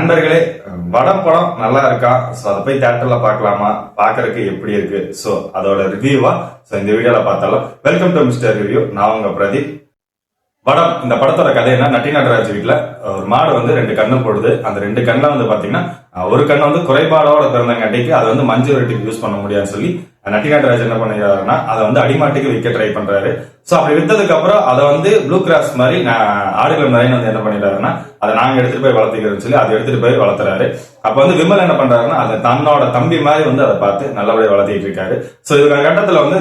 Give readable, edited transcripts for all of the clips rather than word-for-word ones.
நண்பர்களே, படம் நல்லா இருக்கா? சோ அதை போய் தியேட்டர்ல பார்க்கலாமா? பார்க்கறதுக்கு எப்படி இருக்கு? சோ அதோட ரிவ்யூவா இந்த வீடியோல பார்த்தாலும். Welcome to mister review. நான் உங்க பிரதீப். இந்த படத்தோட கதை என்ன? நட்டி நடராஜ் வீட்டுல ஒரு மாடு வந்து 2 கண்ணு போடுது. அந்த 2 கண்ணுல வந்து பாத்தீங்கன்னா ஒரு கண்ணு வந்து குறைபாடோட பிறந்தங்காட்டிக்கு அதை வந்து மஞ்சு விரட்டிக்கு யூஸ் பண்ண முடியாதுன்னு சொல்லி நட்டி நடராஜ் என்ன பண்ணிடுறாருன்னா அதை வந்து அடிமாட்டுக்கு விற்க ட்ரை பண்றாரு. சோ அப்படி வித்ததுக்கு அப்புறம் அதை வந்து ப்ளூ கிராஸ் மாதிரி ஆடுகள் நிறைய வந்து என்ன பண்ணிடுறாருன்னா அதை நாங்க எடுத்துட்டு போய் வளர்த்துக்கிறோம்னு சொல்லி அதை எடுத்துட்டு போய் வளர்த்துறாரு. அப்ப வந்து விமல் என்ன பண்றாருன்னா அதை தன்னோட தம்பி மாதிரி வந்து அதை பார்த்து நல்லபடியா வளர்த்திட்டு இருக்காரு. சோ இதுக்கு கட்டத்துல வந்து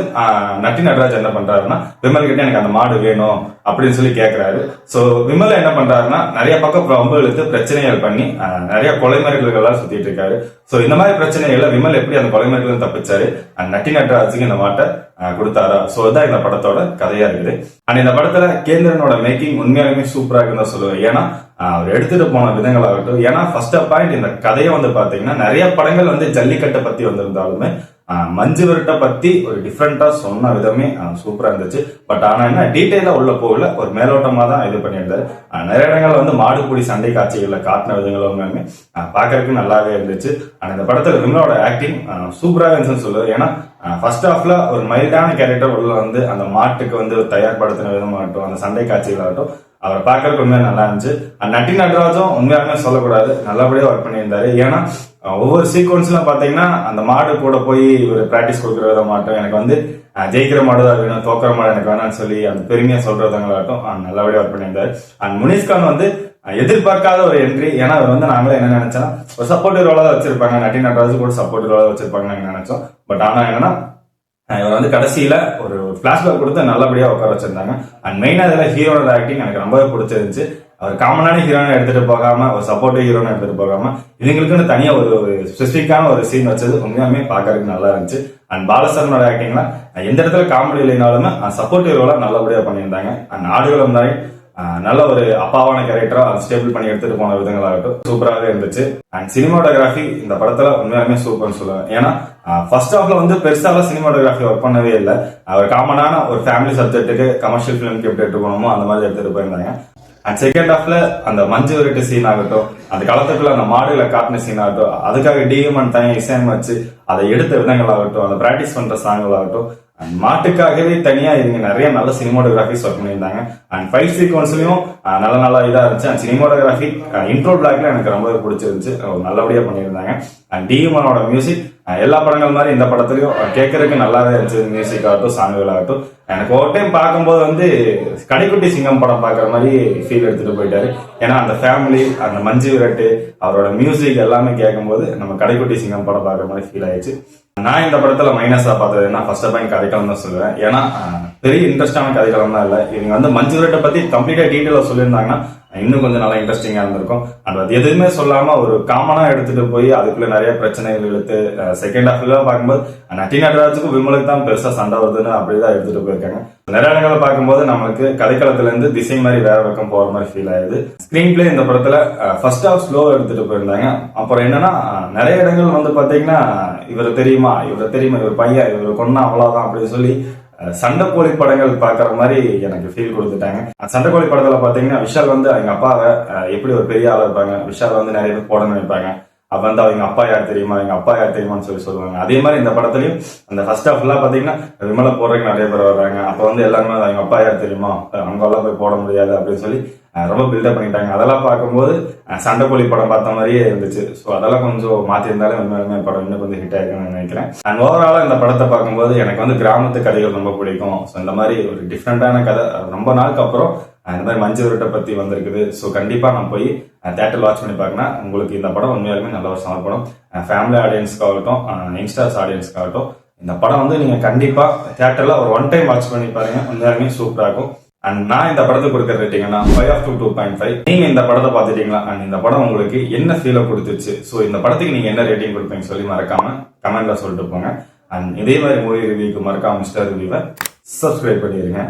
நட்டி நடராஜ் என்ன பண்றாருன்னா விமல் கிட்ட எனக்கு அந்த மாடு வேணும் அப்படின்னு சொல்லி கேட்கிறாரு. சோ விமல் என்ன பண்றாருன்னா நிறைய பக்கம் ரொம்ப இழுத்து பிரச்சனைகள் பண்ணி நிறைய கொலைமறைகள்லாம் சுத்திட்டு இருக்காரு. சோ இந்த மாதிரி பிரச்சனைகளை விமல் எப்படி அந்த கொலைமறைகள் தப்பிச்சாரு, நட்டி நடராஜுக்கு இந்த மாட்டை கொடுத்தாரா? சோ இதான் இந்த படத்தோட கதையா இருக்குது. அண்ட் இந்த படத்துல கேந்திரனோட மேக்கிங் உண்மையாலுமே சூப்பரா இருக்குன்னு சொல்லுவேன். ஏன்னா அவர் எடுத்துட்டு போன விதங்கள் ஆகட்டும். ஏன்னா ஃபர்ஸ்ட் பாயிண்ட் இந்த கதையை வந்து பாத்தீங்கன்னா நிறைய படங்கள் வந்து ஜல்லிக்கட்டை பத்தி வந்திருந்தாலுமே மஞ்சு விரட்டை பத்தி ஒரு டிஃப்ரெண்டா சொன்ன விதமே சூப்பரா இருந்துச்சு. பட் ஆனா என்ன டீட்டெயிலா உள்ள போகல, ஒரு மேலோட்டமா தான் இது பண்ணியிருந்தாரு. நிறைய இடங்கள் வந்து மாடு கூடி சண்டை காட்சிகள்ல காட்டின விதங்கள் எல்லாமே பாக்குறதுக்கு நல்லாவே இருந்துச்சு. ஆனா இந்த படத்துல விமலோட ஆக்டிங் சூப்பரா இருந்துச்சுன்னு சொல்லுவேன். ஏன்னா ஃபர்ஸ்ட் ஹாஃப்ல ஒரு மைல்டான கேரக்டர் உள்ள வந்து அந்த மாட்டுக்கு வந்து தயார்படுத்தின விதமாகட்டும், அந்த சண்டை காட்சிகளாகட்டும் அவரை பார்க்கறதுக்கு உண்மையா நல்லா இருந்துச்சு. நட்டி நடராஜும் உண்மையாலுமே சொல்லக்கூடாது, நல்லபடியா ஒர்க் பண்ணியிருந்தாரு. ஏன்னா ஒவ்வொரு சீக்வன்ஸ்லாம் பாத்தீங்கன்னா அந்த மாடு கூட போய் ஒரு பிராக்டிஸ் கொடுக்குற வித மாட்டோம், எனக்கு வந்து ஜெயிக்கிற மாடு தான் வேணும், தோக்கிற மாடு எனக்கு வேணாம்னு சொல்லி அந்த பெருமையா சொல்றவங்களாகட்டும் நல்லபடியா ஒர்க் பண்ணியிருந்தாரு. அண்ட் முனிஷ்கான் வந்து எதிர்பார்க்காத ஒரு என்ட்ரி. ஏன்னா அவர் வந்து நாங்களே என்ன நினைச்சோம், ஒரு சப்போர்ட்டிவ் ரோலா தான் வச்சிருப்பாங்க, நட்டி நடராஜ் கூட சப்போர்ட்டிவ் ரோலா வச்சிருப்பாங்கன்னு நாங்க நினைச்சோம். பட் ஆனா என்னன்னா இவர் வந்து கடைசியில ஒரு பிளாஷ்பேக் கொடுத்து நல்லபடியா உட்கார வச்சிருந்தாங்க. அண்ட் மெயினா இதுல ஹீரோனோட ஆக்டிங் எனக்கு ரொம்பவே பிடிச்சிருந்துச்சு. அவர் காமனான ஹீரோனை எடுத்துட்டு போகாம ஒரு சப்போர்ட்டிவ் ஹீரோனை எடுத்துட்டு போகாம இவங்களுக்குன்னு தனியா ஒரு ஸ்பெசிபிக்கான ஒரு சீன் வச்சது உண்மையாலுமே பாக்குறதுக்கு நல்லா இருந்துச்சு. அண்ட் பாலசரனோட ஆக்டிங்ல எந்த இடத்துல காமெடி இல்லைனாலுமே சப்போர்ட்டிவ் ரோலா நல்லபடியா பண்ணியிருந்தாங்க. அண்ட் ஆடுகளம் மாதிரி நல்ல ஒரு அப்பாவான கேரக்டரா அது ஸ்டேபிள் பண்ணி எடுத்துட்டு போன விதங்களாகட்டும் சூப்பராகவே இருந்துச்சு. அண்ட் சினிமாட்டோகிராஃபி இந்த படத்துல உண்மையாலுமே சூப்பர்னு சொல்லுவேன். ஏன்னா ஃபர்ஸ்ட் ஹாஃப்ல வந்து பெருசாக சினிமாட்டோகிராஃபி ஒர்க் பண்ணவே இல்லை. அவர் காமனான ஒரு ஃபேமிலி சப்ஜெக்ட்டுக்கு கமர்ஷியல் ஃபிலிம்க்கு எப்படி எடுத்து போனோமோ அந்த மாதிரி எடுத்துட்டு போயிருந்தாங்க. அண்ட் செகண்ட் ஹாஃப்ல அந்த மஞ்சு விரட்டு சீன் ஆகட்டும், அந்த காலத்துக்குள்ள அந்த மாடுகளை காட்டின சீன் ஆகட்டும், அதுக்காக டிஎம்என் தனியாக இசையமைச்சு அதை எடுத்த விதங்கள் ஆகட்டும், அந்த பிராக்டிஸ் பண்ற சாங்கள் ஆகட்டும், மாட்டுக்காகவே தனியா இவங்க நிறைய நல்ல சினிமாட்டோகிராஃபிஸ் ஒர்க் பண்ணியிருந்தாங்க. அண்ட் ஃபைட் சீக்வன்ஸ்லயும் நல்ல இதா இருந்துச்சு. அண்ட் சினிமாட்டோகிராஃபி இன்ட்ரோ பிளாக்ல எனக்கு ரொம்ப பிடிச்சிருந்துச்சு, நல்லபடியா பண்ணியிருந்தாங்க. அண்ட் டிஎம்எனோட மியூசிக் எல்லா படங்கள் மாதிரி இந்த படத்துலயும் கேட்கறதுக்கு நல்லாவே இருந்துச்சு. மியூசிக் ஆகட்டும், சாங்குகள் ஆகட்டும். எனக்கு ஒரு டைம் பார்க்கும்போது வந்து கடைக்குட்டி சிங்கம் படம் பாக்குற மாதிரி ஃபீல் எடுத்துட்டு போயிட்டாரு. ஏன்னா அந்த ஃபேமிலி, அந்த மஞ்சு விரட்டு, அவரோட மியூசிக் எல்லாமே கேட்கும்போது நம்ம கடைக்குட்டி சிங்கம் படம் பாக்குற மாதிரி ஃபீல் ஆயிடுச்சு. நான் இந்த படத்துல மைனஸா பார்த்தது என்ன, ஃபர்ஸ்ட் பாயிண்ட் கதைக்களம் தான் சொல்லுவேன். ஏன்னா பெரிய இன்ட்ரெஸ்டான கதைக்களம் தான் இல்ல. இவங்க வந்து மஞ்சு விரட்டை பத்தி கம்ப்ளீட்டா டீட்டெயிலா சொல்லியிருந்தாங்கன்னா இன்னும் கொஞ்சம் நல்லா இன்ட்ரெஸ்டிங்கா இருந்திருக்கும். அது எதுவுமே சொல்லாம ஒரு காமனா எடுத்துட்டு போய் அதுக்குள்ள நிறைய பிரச்சனைகள் எடுத்து செகண்ட் ஹாஃப்ல பார்க்கும்போது நட்டி நடராஜுக்கும் விமலுக்கு தான் பெருசா சண்டை வருதுன்னு அப்படிதான் எடுத்துட்டு போயிருக்காங்க. நிறைய இடங்களை பார்க்கும்போது நம்மளுக்கு கதைக்களத்துல இருந்து திசை மாதிரி வேற பக்கம் போற மாதிரி ஃபீல் ஆகுது. ஸ்கிரீன் பிளே இந்த படத்துல ஃபர்ஸ்ட் ஹாஃப் ஸ்லோ எடுத்துட்டு போயிருந்தாங்க. அப்புறம் என்னன்னா நிறைய இடங்கள் வந்து பாத்தீங்கன்னா இவர் தெரியுமா, இவர் பையன், இவர் கொன்னா அவ்வளவுதான் அப்படின்னு சொல்லி சண்டைக்கோழி படங்கள் பாக்குற மாதிரி எனக்கு ஃபீல் கொடுத்துட்டாங்க. சண்டைக்கோழி படத்துல பாத்தீங்கன்னா விஷால் வந்து அவங்க அப்பாவை எப்படி ஒரு பெரிய ஆளா இருப்பாங்க, விஷால் வந்து நிறைய பேர் போட நினைப்பாங்க. அப்ப வந்து அவங்க அப்பா யார் தெரியுமா, எங்க அப்பா யார் தெரியுமான்னு சொல்லி சொல்லுவாங்க. அதே மாதிரி இந்த படத்துலயும் அந்த ஃபர்ஸ்ட் ஹாஃப் எல்லாம் பாத்தீங்கன்னா விமலை போடுறதுக்கு நிறைய பேர் வர்றாங்க. அப்ப வந்து எல்லாருமே அவங்க அப்பா யார் தெரியுமா, அவங்க எல்லாம் போய் போட முடியாது அப்படின்னு சொல்லி ரொம்ப பில்டப் பண்ணிட்டாங்க. அதெல்லாம் பார்க்கும்போது சண்டைக்கோழி படம் பார்த்த மாதிரியே இருந்துச்சு. ஸோ அதெல்லாம் கொஞ்சம் மாத்திருந்தாலும் உண்மையுமே படம் இன்னும் கொஞ்சம் ஹிட் ஆயிருக்குன்னு நினைக்கிறேன். அண்ட் ஓவராலா இந்த படத்தை பார்க்கும்போது எனக்கு வந்து கிராமத்து கதைகள் ரொம்ப பிடிக்கும். ஸோ இந்த மாதிரி ஒரு டிஃப்ரெண்டான கதை ரொம்ப நாளுக்கு அப்புறம் இந்த மாதிரி மஞ்சு விரட்டை பத்தி வந்திருக்குது. ஸோ கண்டிப்பா நான் போய் தியேட்டர் வாட்ச் பண்ணி பார்க்கணும். உங்களுக்கு இந்த படம் உண்மையாலுமே நல்ல ஒரு சமர்ப்பணம். ஃபேமிலி ஆடியன்ஸ்க்காகட்டும், யங்ஸ்டர்ஸ் ஆடியன்ஸ்க்காகட்டும் இந்த படம் வந்து நீங்க கண்டிப்பா தியேட்டர்ல ஒரு 1 டைம் வாட்ச் பண்ணி பாருங்க, உண்மையாலுமே சூப்பரா இருக்கும். அண்ட் நான் இந்த படத்துக்கு கொடுக்குற ரேட்டிங்கன்னா 5/2.5. நீங்க இந்த படத்தை பார்த்துட்டீங்களா? அண்ட் இந்த படம் உங்களுக்கு என்ன ஃபீலை கொடுத்துச்சு? ஸோ இந்த படத்துக்கு நீங்க என்ன ரேட்டிங் கொடுப்பீங்க சொல்லி மறக்காம கமெண்ட்ல சொல்லிட்டு போங்க. அண்ட் இதே மாதிரி மூவி ரிவ்யூக்கு மறக்காம மிஸ்டர் ரிவ்யூவை சப்ஸ்கிரைப் பண்ணிருங்க.